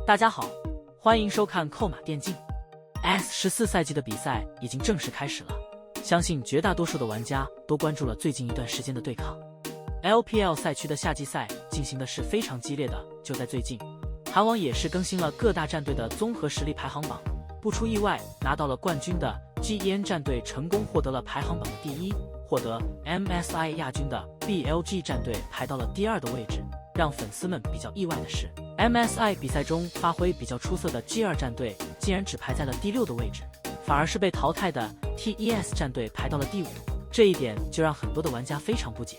大家好，欢迎收看扣马电竞。S14赛季的比赛已经正式开始了，相信绝大多数的玩家都关注了最近一段时间的对抗。LPL 赛区的夏季赛进行的是非常激烈的，就在最近，韩网也是更新了各大战队的综合实力排行榜，不出意外，拿到了冠军的 GEN 战队成功获得了排行榜的第一，获得 MSI 亚军的 BLG 战队排到了第2的位置。让粉丝们比较意外的是， MSI 比赛中发挥比较出色的 G2 战队竟然只排在了第6的位置，反而是被淘汰的 TES 战队排到了第5，这一点就让很多的玩家非常不解。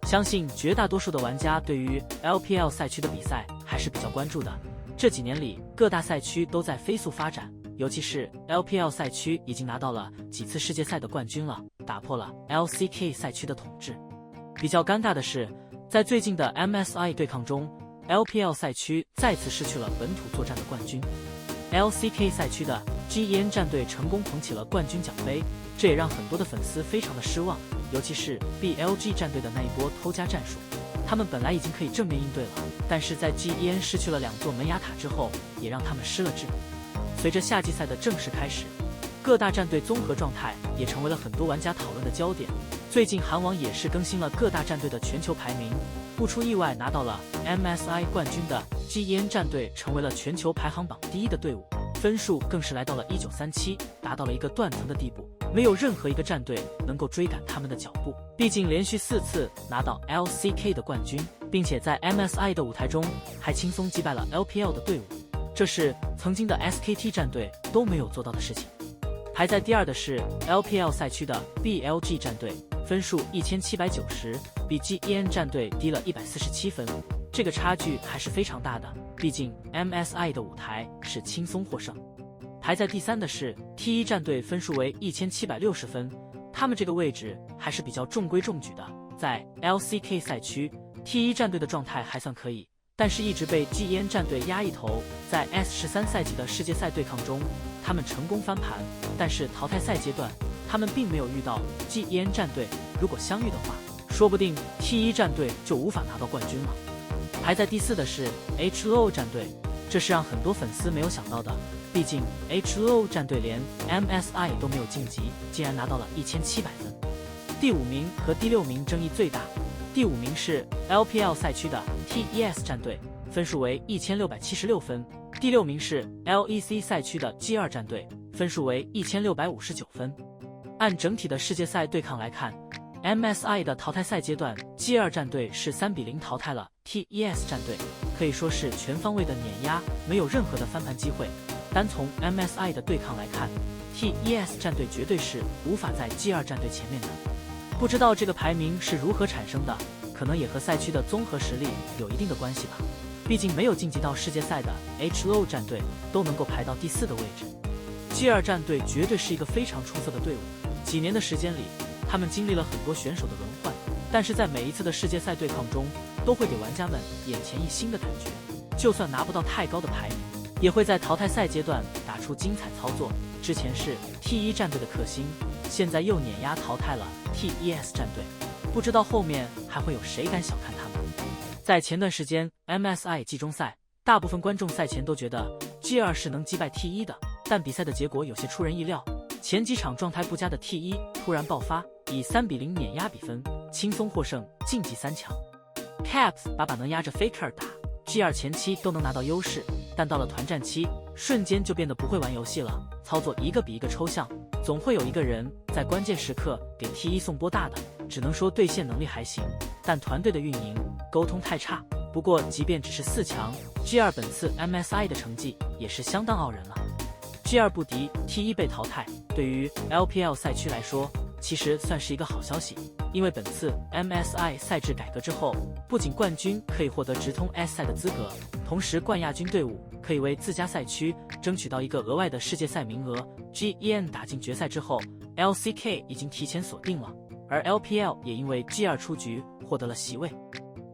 相信绝大多数的玩家对于 LPL 赛区的比赛还是比较关注的。这几年里，各大赛区都在飞速发展，尤其是 LPL 赛区已经拿到了几次世界赛的冠军了，打破了 LCK 赛区的统治。比较尴尬的是，在最近的 MSI 对抗中， LPL 赛区再次失去了本土作战的冠军。LCK 赛区的 GEN 战队成功捧起了冠军奖杯，这也让很多的粉丝非常的失望，尤其是 BLG 战队的那一波偷家战术。他们本来已经可以正面应对了，但是在 GEN 失去了2座门牙塔之后，也让他们失了智。随着夏季赛的正式开始，各大战队综合状态也成为了很多玩家讨论的焦点。最近韩网也是更新了各大战队的全球排名，不出意外，拿到了 MSI 冠军的 GEN 战队成为了全球排行榜第1的队伍，分数更是来到了1937，达到了一个断层的地步，没有任何一个战队能够追赶他们的脚步。毕竟连续4次拿到 LCK 的冠军，并且在 MSI 的舞台中还轻松击败了 LPL 的队伍，这是曾经的 SKT 战队都没有做到的事情。排在第2的是 LPL 赛区的 BLG 战队，分数1790，比 GEN 战队低了147分，这个差距还是非常大的，毕竟 MSI 的舞台是轻松获胜。排在第3的是 T1 战队，分数为1760分，他们这个位置还是比较中规中矩的。在 LCK 赛区， T1 战队的状态还算可以，但是一直被 GEN 战队压一头。在 S13赛季的世界赛对抗中，他们成功翻盘，但是淘汰赛阶段他们并没有遇到 GEN 战队，如果相遇的话，说不定 T1 战队就无法拿到冠军了。排在第4的是 HLO 战队，这是让很多粉丝没有想到的，毕竟 HLO 战队连 MSI 都没有晋级，竟然拿到了1700分。第5名和第6名争议最大，第5名是 LPL 赛区的 TES 战队，分数为1676分，第6名是 LEC 赛区的 G2 战队，分数为1659分。按整体的世界赛对抗来看， MSI 的淘汰赛阶段 G2 战队是3比0淘汰了 TES 战队，可以说是全方位的碾压，没有任何的翻盘机会。单从 MSI 的对抗来看， TES 战队绝对是无法在 G2 战队前面的。不知道这个排名是如何产生的，可能也和赛区的综合实力有一定的关系吧。毕竟没有晋级到世界赛的 HLO 战队都能够排到第4的位置， G2 战队绝对是一个非常出色的队伍。几年的时间里，他们经历了很多选手的轮换，但是在每一次的世界赛对抗中，都会给玩家们眼前一新的感觉。就算拿不到太高的排名，也会在淘汰赛阶段打出精彩操作。之前是 T1 战队的克星，现在又碾压淘汰了 TES 战队，不知道后面还会有谁敢小看他们。在前段时间 MSI 季中赛，大部分观众赛前都觉得 G2 是能击败 T1 的，但比赛的结果有些出人意料。前几场状态不佳的 T1 突然爆发，以3比0碾压比分，轻松获胜晋级3强。Caps 把能压着 Faker 打， G2 前期都能拿到优势，但到了团战期，瞬间就变得不会玩游戏了，操作一个比一个抽象，总会有一个人在关键时刻给 T1 送波大的，只能说兑现能力还行，但团队的运营沟通太差。不过即便只是4强， G2 本次 MSI 的成绩也是相当傲人了。G2 不敌 T1 被淘汰，对于 LPL 赛区来说其实算是一个好消息，因为本次 MSI 赛制改革之后，不仅冠军可以获得直通 S 赛的资格，同时冠亚军队伍可以为自家赛区争取到一个额外的世界赛名额。 GEN 打进决赛之后， LCK 已经提前锁定了，而 LPL 也因为 G2 出局获得了席位。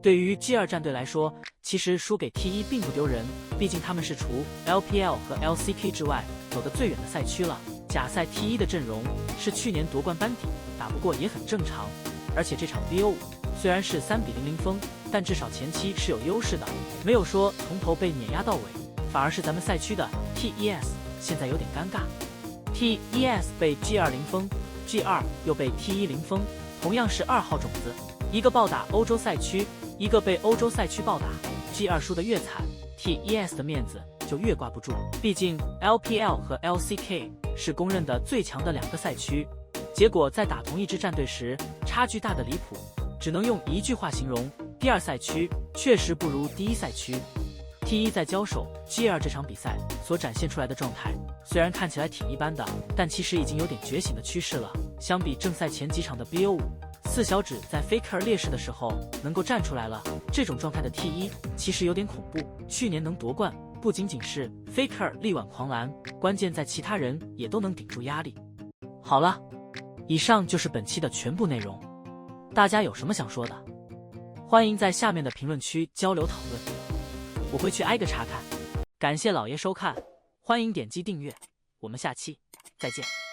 对于 G2 战队来说，其实输给 T1 并不丢人，毕竟他们是除 LPL 和 LCK 之外走得最远的赛区了。假赛 T1 的阵容是去年夺冠班底，打不过也很正常。而且这场 BO5 虽然是3-0零封，但至少前期是有优势的，没有说从头被碾压到尾，反而是咱们赛区的 TES 现在有点尴尬。TES 被 G2零封 ，G2 又被 T1零封，同样是2号种子，一个暴打欧洲赛区，一个被欧洲赛区暴打。G2输得越惨 ，TES 的面子就越挂不住，毕竟 LPL 和 LCK 是公认的最强的2个赛区，结果在打同一支战队时，差距大的离谱，只能用一句话形容：第2赛区确实不如第1赛区。T1 在交手 G2这场比赛所展现出来的状态，虽然看起来挺一般的，但其实已经有点觉醒的趋势了。相比正赛前几场的 BO5，四小指在 Faker 劣势的时候能够站出来了，这种状态的 T1 其实有点恐怖。去年能夺冠，不仅仅是 Faker 力挽狂澜，关键在其他人也都能顶住压力。好了，以上就是本期的全部内容，大家有什么想说的，欢迎在下面的评论区交流讨论，我会去挨个查看。感谢老爷收看，欢迎点击订阅，我们下期再见。